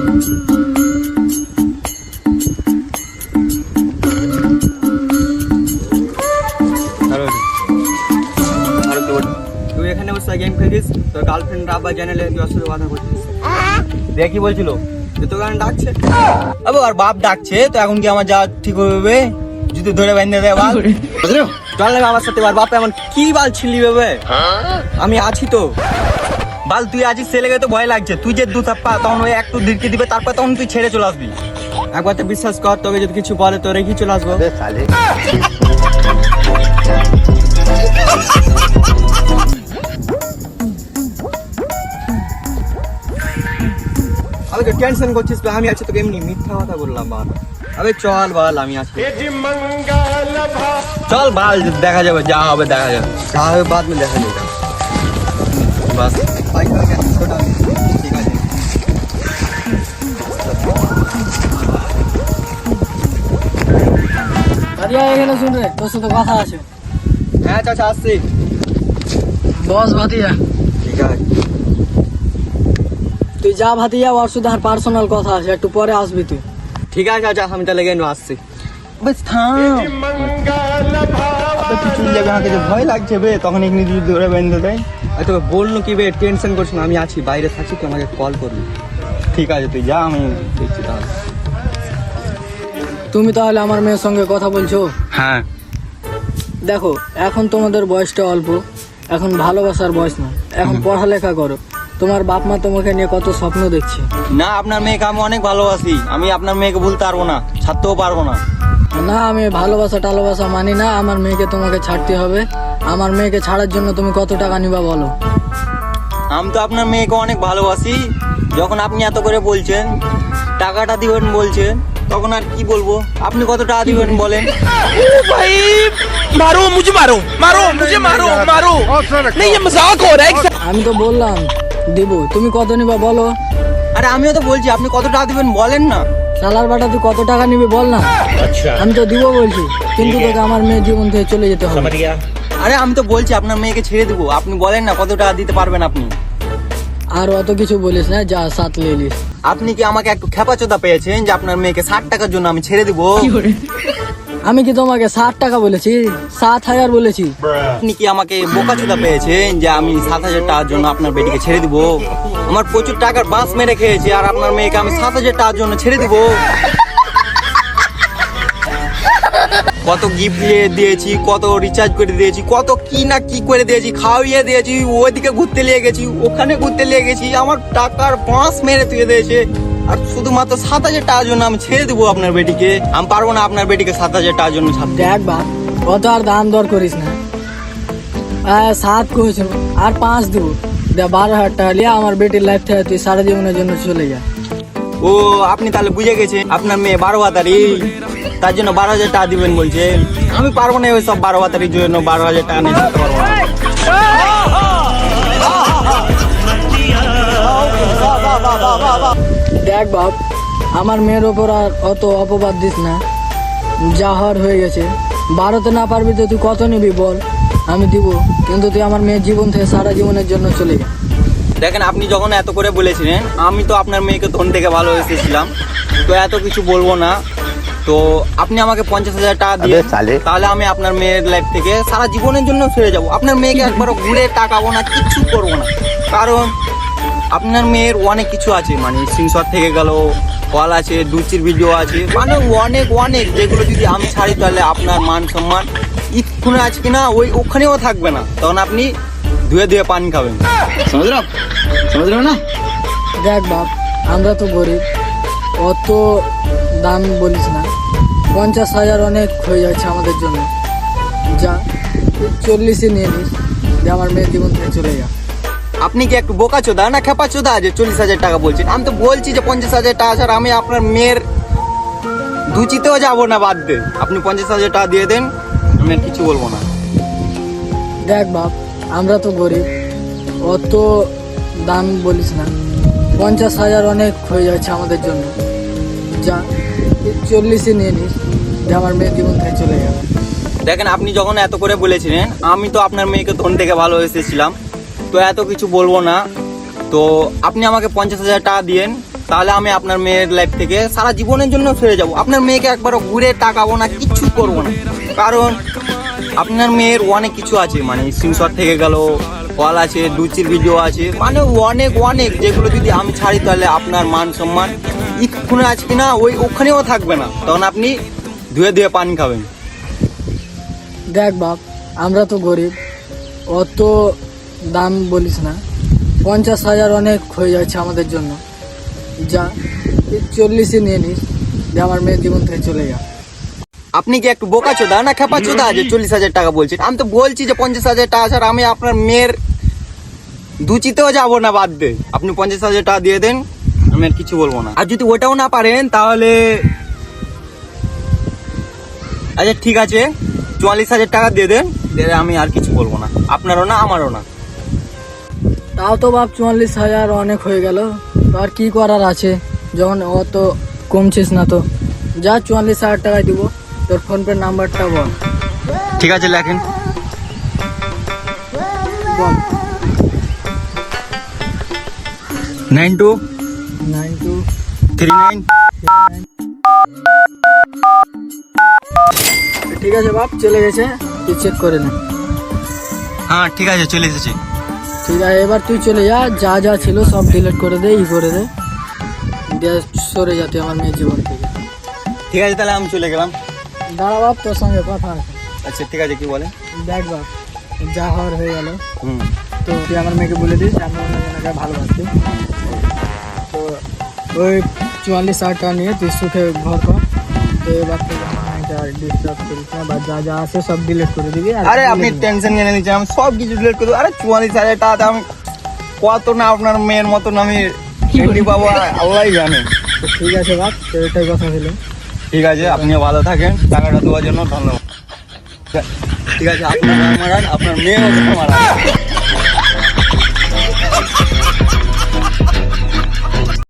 তুই এখানে বসে গেম খেলিস, তোর গার্লফ্রেন্ড আবার জানালে তুই অসুবিধা কথা বলছিস। দেখ কি বলছিল, তোর গান ডাকছে। আবে আর বাপ ডাকছে, তো এখন কি আমার যাওয়া ঠিক হবে? যদি ধরে বেঁধে দেয় বাল, চল না আমার সাথে, বাপ এমন কি বাল ছিলি ভেবে? আমি আছি তো। বাল তুই আছিস, ছেলেকে তো ভয় লাগছে। তুই যে দু থাপ্পা তখন ওই একটু দিকে দিবে, তারপর তখন তুই ছেড়ে চলে আসবি। একবার তো বিশ্বাস কর, তোকে যদি কিছু বলে তো রেখে চলে আসবো। আবে তো টেনশন করছিস, আমি আছি, তোকে এমনি মিথ্যা কথা বললাম বাল। আবে চল বল, আমি আছি। চল বাল, দেখা যাবে, যা হবে দেখা যাবে। যা হবে বাদ में দেখা যাবে। বাস ঠিক আছে। ভাতিয়া এখানে শুন রে, তোর সাথে কথা আছে। হ্যাঁ চাচা আসছি। বস ভাতিয়া, ঠিক আছে। তুই যা ভাতিয়া, ওর শুধু আর পার্সোনাল কথা আছে, একটু পরে আসবি তুই। ঠিক আছে চাচা, আমি তাহলে গেলে আসছি। বেশ থাম, তুই চলে যাবে, আমাকে যে ভয় লাগছে বে, তখন এখানে যদি ধরে বেঁধে দেয়। আর তোকে বললো কি বে, টেনশন করছিস না, আমি আছি, বাইরে থাকি, তুই আমাকে কল করবি। ঠিক আছে তুই যা, আমি দেখছি তাহলে। তুমি তাহলে আমার মেয়ের সঙ্গে কথা বলছো? হ্যাঁ দেখো, এখন তোমাদের বয়সটা অল্প, এখন ভালোবাসার বয়স না, এখন পড়ালেখা করো। তোমার বাপ মা তোমাকে নিয়ে কত স্বপ্ন দেখছে। না, আপনার মেয়েকে আমি অনেক ভালোবাসি, আমি আপনার মেয়েকে ভুলতে পারবো না, ছাড়তেও পারবো না। না, আমি ভালোবাসা টালোবাসা মানি না, আমার মেয়েকে তোমাকে ছাড়তে হবে। আমার মেয়েকে ছাড়ার জন্য তুমি কত টাকা নিবা বলো? আমি তো আপনার মেয়েকে অনেক ভালোবাসি, যখন আপনি এত করে বলছেন টাকাটা দিবেন বলছেন, তখন আর কি বলবো। আপনি কত টাকা দিবেন বলেন? भाई मारो मुझे, मारो मारो मुझे, मारो मारो नहीं, ये मजाक हो रहा है। আমি তো বললাম দিব, তুমি কত নিবা বলো? আরে আমিও তো বলছি, আপনি কত টাকা দিবেন বলেন না। সালার বাটা তুই কত টাকা নিবি বল না। আমি তো দিব বলছি, কিন্তু তোকে আমার মেয়ের জীবন থেকে চলে যেতে হবে। আরে আমি তো বলছি আপনার মেয়েকে ছেড়ে দেবো, আপনি বলেন না কত টাকা দিতে পারবেন আপনি। আর অত কিছু বলিস না, যা সাত লেলিস। আপনি কি আমাকে একটু খেপাচোদা পেয়েছেন যে আপনার মেয়েকে 60 টাকার জন্য আমি ছেড়ে দিব? আমি কি তোমাকে 60 টাকা বলেছি? 7,000 বলেছি। আপনি কি আমাকে বোকাচোদা পেয়েছেন যে আমি 7,000 টাকার জন্য আপনার বেটিকে ছেড়ে দিব? আমার প্রচুর টাকার বাঁশ মেরে খেয়েছি, আর আপনার মেয়েকে আমি 7,000 টাকার জন্য ছেড়ে দিব? কত গিফট দিয়েছি, কত রিচার্জ করে দিয়েছি, কত কি না কি করে দিয়েছি, খাওয়িয়ে দিয়েছি, ওইদিকে ঘুরতে নিয়ে গেছি, ওখানে ঘুরতে নিয়ে গেছি, আমার টাকার বাঁশ মেরে তুলে দিয়েছে। আর শুধুমাত্র 7,000 টাকার জন্য আমি ছেড়ে দেবো আপনার বেটিকে? আমি পারবো না আপনার বেটিকে 7,000 টাকার জন্য ছাড়তে। দেখ বা, অত আর দাম দর করিস না। 7 করেছিল, আর 5 দিব, 12,000 টাকা নিয়ে আমার বেটির লাইফ থেকে তুই সারা জীবনের জন্য চলে যা। ও, আপনি তাহলে বুঝে গেছেন আপনার মেয়ে 12 বাতারি, তার জন্য 12,000 টাকা দিবেন বলছেন। আমি পারবো না ওই সব 12 বাতারির জন্য 12,000 টাকা নিয়ে যেতে পারবো না। দেখ বাপ, আমার মেয়ের ওপর আর অত অপবাদ দিস না, যা হওয়ার হয়ে গেছে। 12তে না পারবি তো তুই কত নিবি বল, আমি দিব, কিন্তু তুই আমার মেয়ের জীবন থেকে সারা জীবনের জন্য চলে যা। দেখেন, আপনি যখন এত করে বলেছিলেন, আমি তো আপনার মেয়েকে ধন থেকে ভালোবেসেছিলাম, তো এত কিছু বলবো না। তো আপনি আমাকে 50,000 টাকা দিয়ে, তাহলে আমি আপনার মেয়ের লাইফ থেকে সারা জীবনের জন্য ফিরে যাব। আপনার মেয়েকে একবারও ঘুরে তাকাবো না, কিচ্ছু করবো না, কারণ আপনার মেয়ের অনেক কিছু আছে, মানে স্ক্রিনশট থেকে গেল, কল আছে, দুচির ভিডিও আছে, মানে অনেক অনেক, যেগুলো যদি আমি ছাড়ি তাহলে আপনার মান সম্মান ইক্ষুনে আছে কিনা ওখানেও থাকবে না, তখন আপনি ধুয়ে ধুয়ে পানি খাবেন। সমুদ্র না। দেখ বাপ, আমরা তো গরিব, অত দাম বলিস না। 50,000 অনেক হয়ে যাচ্ছে আমাদের জন্য, যা 40-ই নিয়ে নিস, যে আমার মেয়ের জীবন থেকে চলে যা। আপনি কি একটু বোকাচোদা না খেপাচোদা যে 40,000 টাকা বলছেন? আমি তো বলছি যে 50,000 টাকা ছাড়া আমি আপনার মেয়ের দুচিতেও যাবো না, বাদ দেন। আপনি 50,000 টাকা দিয়ে দেন, আমি আর কিছু বলবো না। দেখ বাপ, আমরা তো গরিব, অত দাম বলিস না। 50,000 অনেক হয়ে যাচ্ছে আমাদের জন্য, যা 40-ই নিয়ে নিস, যে আমার মেয়ের জীবন থেকে চলে যা। দেখেন, আপনি যখন এত করে বলেছিলেন, আমি তো আপনার মেয়েকে ধন থেকে ভালোবেসেছিলাম, তো এত কিছু বলবো না। তো আপনি আমাকে 50,000 টাকা দিয়েন, তাহলে আমি আপনার মেয়ের লাইফ থেকে সারা জীবনের জন্য ফিরে যাব। আপনার মেয়েকে একবারও ঘুরে তাকাবো না, কিচ্ছু করবো না, কারণ আপনার মেয়ের অনেক কিছু আছে, মানে স্ক্রিনশট থেকে গেল, কল আছে, লুচির ভিডিও আছে, মানে অনেক অনেক, যেগুলো যদি আমি ছাড়ি তাহলে আপনার মান সম্মান এক্ষুনি আছে কিনা ওখানেও থাকবে না, তখন আপনি ধুয়ে ধুয়ে পানি খাবেন। দেখ বাপ, আমরা তো গরিব, অত দাম বলিস না। 50,000 অনেক হয়ে যাচ্ছে আমাদের জন্য। যা 40ই নিয়ে নিস, যে আমার মেয়ের জীবন থেকে চলে যা। আপনি কি একটু বোকা চোদা না খেপা চোদা যে 40,000 টাকা বলছেন? আমি তো বলছি যে 50,000 টাকা ছাড়া আমি আপনার মেয়ের দুচিতেও যাবো না, বাদ দে। আপনি 50,000 টাকা দিয়ে দেন, আমি আর কিছু বলবো না। আর যদি ওটাও না পারেন তাহলে আচ্ছা ঠিক আছে, 44,000 টাকা দিয়ে দেন, দিয়ে আমি আর কিছু বলবো না, আপনারও না আমারও না। তাও তো বাপ 44,000 অনেক হয়ে গেল, তো আর কি করার আছে, যখন অত কমছিস না তো যা 44,000 টাকায় দিব। তোর ফোনপে নাম্বারটা বল। ঠিক আছে লেখেন। বল। 9239। ঠিক আছে বাপ, চলে গেছে, তুই চেক করে নে। হ্যাঁ ঠিক আছে, চলে এসেছি। ঠিক আছে, এবার তুই চলে যা, যা যা ছিল সব ডিলিট করে দে, করে দে, দিয়ে সরে যা তুই আমার মেয়ের জীবন থেকে। ঠিক আছে তাহলে আমি চলে গেলাম। দাঁড়া বাপ, তোর সঙ্গে কথা আছে। আচ্ছা ঠিক আছে, কি বলেন? দেখ বাপ, যা হওয়ার হয়ে গেল, হুম, তো তুই আমার মেয়েকে বলে দিস আমি অন্যজনকে ভালোবাসি। তো ওই 44,000 টাকা নিয়ে তুই সুখে ঘর কর। তো এবার থেকে ডিস্টার্ব করিস না, বা যা যা আছে সব ডিলিট করে দিবি। আরে আপনি টেনশন নিয়ে নিচ্ছেন, আমি সব কিছু ডিলিট করে দেবো। আরে 44,000 টাকা আমি কত না আপনার মেয়ের মতন আমি এমনি পাবো, আল্লাহ জানে। তো ঠিক আছে বাপ, তো এটাই কথা ছিল। ঠিক আছে, আপনিও ভালো থাকেন, টাকাটা দেওয়ার জন্য ধন্যবাদ। ঠিক আছে, আপনার মেয়েও মারা